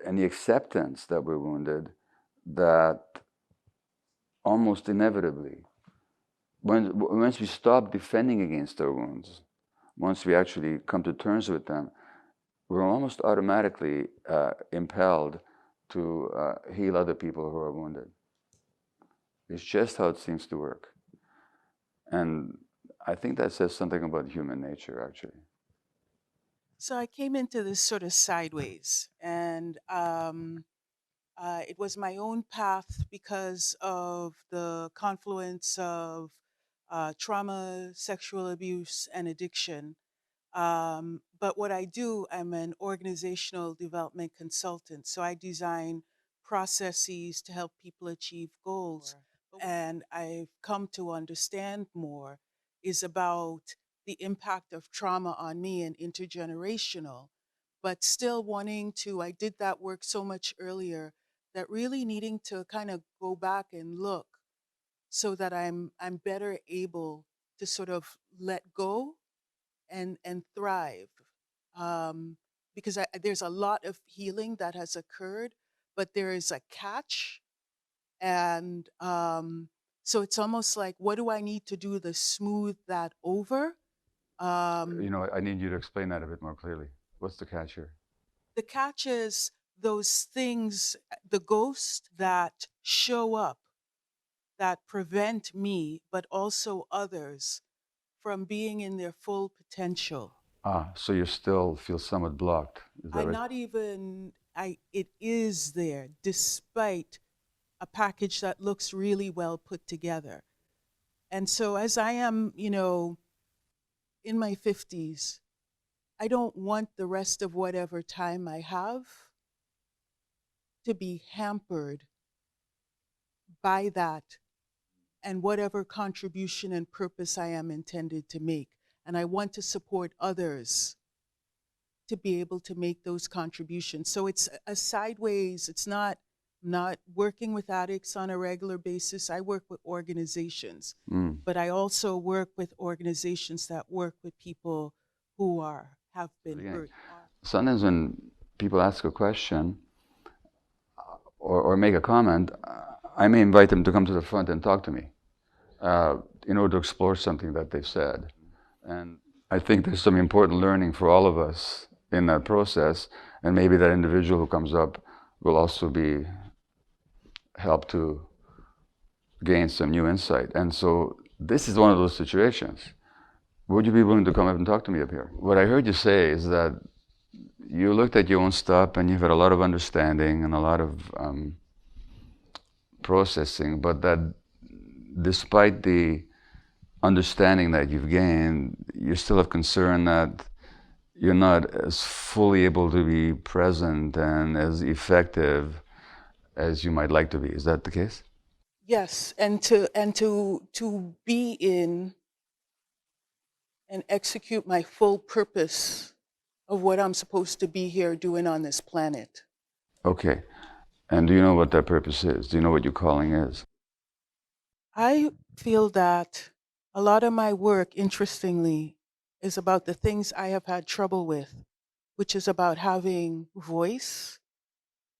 and the acceptance that we're wounded, that almost inevitably, once we stop defending against our wounds, once we actually come to terms with them, we're almost automatically impelled to heal other people who are wounded. It's just how it seems to work. And I think that says something about human nature, actually. So I came into this sort of sideways, and it was my own path because of the confluence of trauma, sexual abuse, and addiction. But what I do, I'm an organizational development consultant. So I design processes to help people achieve goals. And I've come to understand more is about the impact of trauma on me and intergenerational, but still wanting to, I did that work so much earlier that really needing to kind of go back and look so that I'm better able to sort of let go and thrive, um, because there's a lot of healing that has occurred, but there is a catch, and so it's almost like, what do I need to do to smooth that over? You Um, know, I need you to explain that a bit more clearly. What's the catch here? the catch is those things, the ghosts that show up that prevent me, but also others from being in their full potential. Ah, so you still feel somewhat blocked. Is that I right? not even I it is there despite a package that looks really well put together. And so as I am, in my 50s, I don't want the rest of whatever time I have to be hampered by that and whatever contribution and purpose I am intended to make. And I want to support others to be able to make those contributions. So it's a sideways, it's not working with addicts on a regular basis. I work with organizations, Mm. but I also work with organizations that work with people who have been Beginning. hurt. Sometimes when people ask a question or make a comment, I may invite them to come to the front and talk to me uh, in order to explore something that they've said. And I think there's some important learning for all of us in that process. And maybe that individual who comes up will also be helped to gain some new insight. And so this is one of those situations. Would you be willing to come up and talk to me up here? What I heard you say is that you looked at your own stuff and you've had a lot of understanding and a lot of processing, but that despite the understanding that you've gained, you still have concern that you're not as fully able to be present and as effective as you might like to be. Is that the case? Yes, and to be in and execute my full purpose of what I'm supposed to be here doing on this planet. Okay. And do you know what that purpose is? Do you know what your calling is? I feel that a lot of my work, interestingly, is about the things I have had trouble with, which is about having voice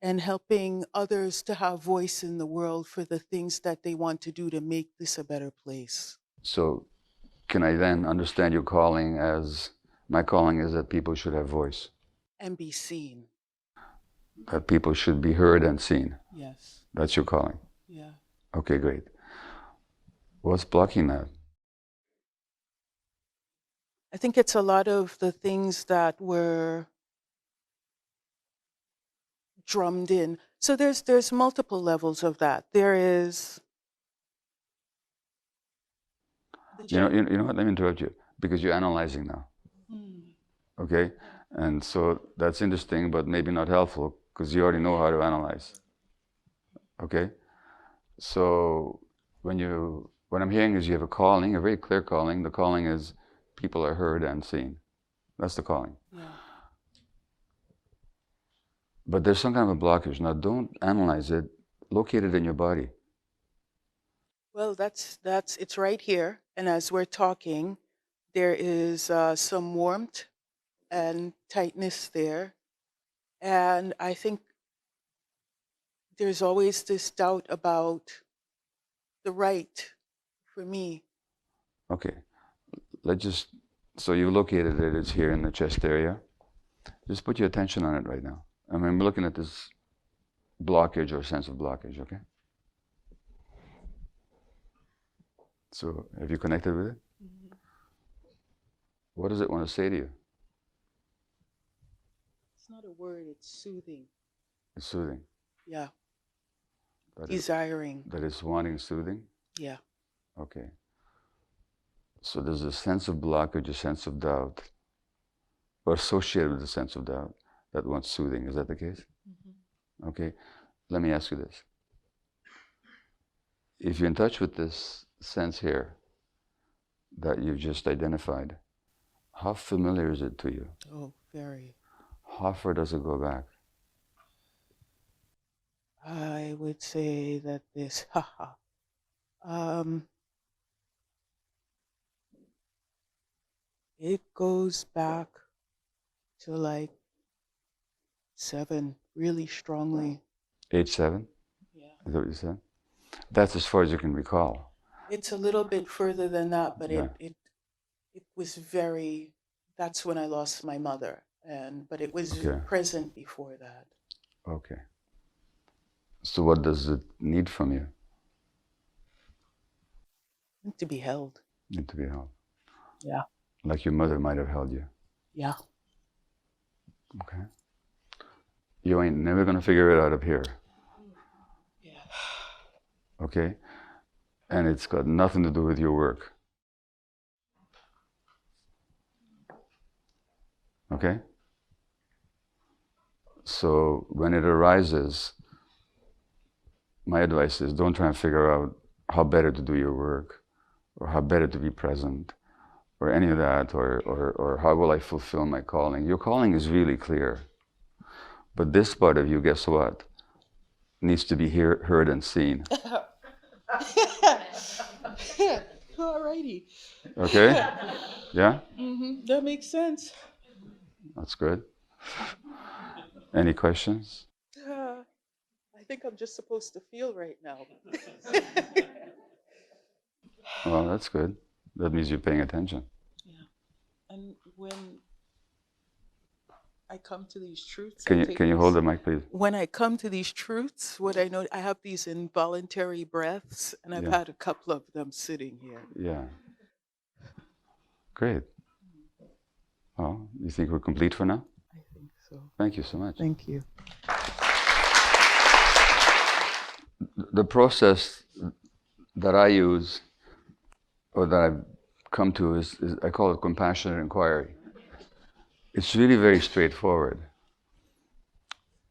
and helping others to have voice in the world for the things that they want to do to make this a better place So, can I then understand your calling as my calling is that people should have voice, and be seen. that people should be heard and seen? Yes. That's your calling. Yeah. Okay, great. What's blocking that? I think it's a lot of the things that were drummed in. So there's multiple levels of that. There is the You know what? Let me interrupt you because you're analyzing now. Mm. Okay, and so that's interesting, but maybe not helpful because you already know how to analyze. Okay, so what I'm hearing is you have a calling, a very clear calling. The calling is people are heard and seen. That's the calling. Yeah. But there's some kind of a blockage. Now, don't analyze it. Locate it in your body. Well, that's it's right here, and as we're talking, there is some warmth and tightness there, and I think there's always this doubt about the right for me. Okay, so you located it, it's here in the chest area. Just put your attention on it right now. I mean, I'm looking at this blockage or sense of blockage, okay? So have you connected with it? Mhm. What does it want to say to you? It's not a word, it's soothing. It's soothing. Yeah. That Desiring. that is wanting soothing? Yeah. Okay. So there's a sense of blockage, a sense of doubt, or associated with the sense of doubt that wants soothing. Is that the case? Mm-hmm. Okay. Let me ask you this. If you're in touch with this sense here that you've just identified, how familiar is it to you? Oh, very. How far does it go back? I would say that this, haha, um, it goes back to like 7, really strongly. Age 7? Yeah. Is that what you said? That's as far as you can recall. It's a little bit further than that, but Yeah. it was very, that's when I lost my mother. But it was Okay. present before that. Okay. So what does it need from you? To be held. Need to be held. Yeah. Like your mother might have held you. Yeah. Okay. You ain't never gonna figure it out up here. Yeah. Okay? And it's got nothing to do with your work. Okay? So when it arises, my advice is don't try and figure out how better to do your work or how better to be present or any of that or how will I fulfill my calling. Your calling is really clear. But this part of you, guess what? Needs to be heard and seen. Alrighty. Okay? Yeah? Mm-hmm. That makes sense. That's good. Any questions? I think I'm just supposed to feel right now. Well, that's good. That means you're paying attention. Yeah. And when I come to these truths, Can you hold the mic, please? when I come to these truths, what I know, I have these involuntary breaths, and I've Yeah. had a couple of them sitting here. Yeah. Great. Well, you think we're complete for now? I think so. Thank you so much. Thank you. The process that I use or that I've come to is I call it compassionate inquiry. It's really very straightforward.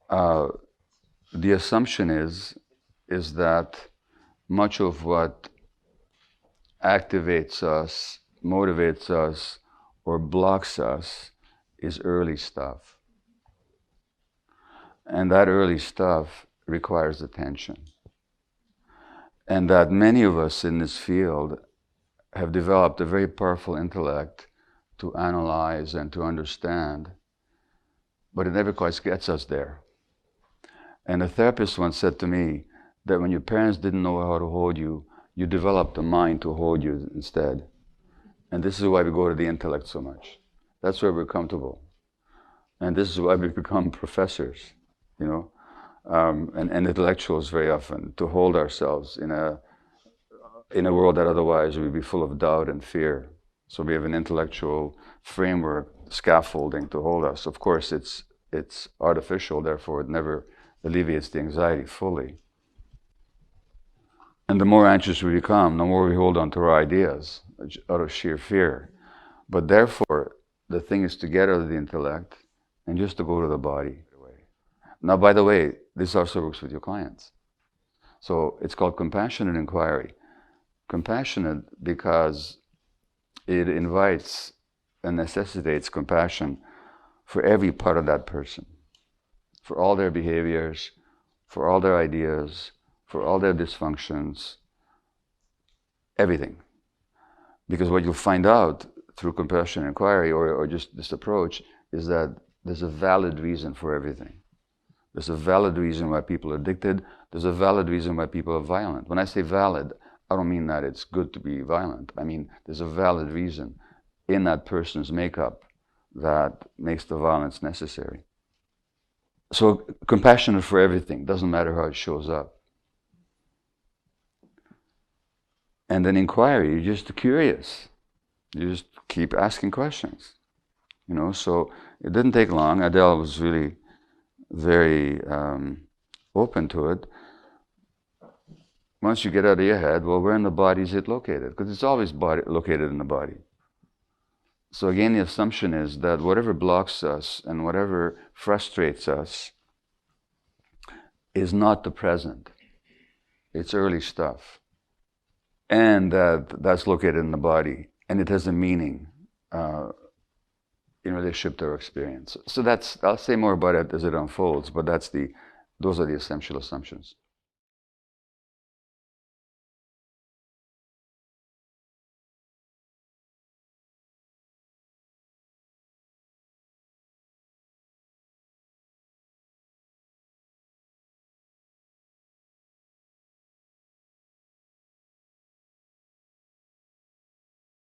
The assumption is that much of what activates us, motivates us, or blocks us is early stuff. And that early stuff requires attention. And that many of us in this field have developed a very powerful intellect to analyze and to understand, but it never quite gets us there. And a therapist once said to me that when your parents didn't know how to hold you, you developed a mind to hold you instead. And this is why we go to the intellect so much. That's where we're comfortable. And this is why we become professors, you know, and intellectuals very often, to hold ourselves in a world that otherwise would be full of doubt and fear. So we have an intellectual framework, scaffolding to hold us. Of course, it's artificial, therefore it never alleviates the anxiety fully. And the more anxious we become, the more we hold on to our ideas out of sheer fear. But therefore, the thing is to get out of the intellect and just to go to the body. Now, by the way, this also works with your clients. So it's called compassionate inquiry. Compassionate because it invites and necessitates compassion for every part of that person, for all their behaviors, for all their ideas, for all their dysfunctions, everything. Because what you'll find out through compassionate inquiry or just this approach is that there's a valid reason for everything. There's a valid reason why people are addicted. There's a valid reason why people are violent. When I say valid, I don't mean that it's good to be violent. I mean, there's a valid reason in that person's makeup that makes the violence necessary. So compassionate for everything, doesn't matter how it shows up. And then inquiry, you're just curious. You just keep asking questions. So it didn't take long. Adele was really very open to it. Once you get out of your head, well, where in the body is it located? Because it's always located in the body. So again, the assumption is that whatever blocks us and whatever frustrates us is not the present. It's early stuff. And that's located in the body. And it has a meaning in relationship to our experience. So I'll say more about it as it unfolds, but those are the essential assumptions.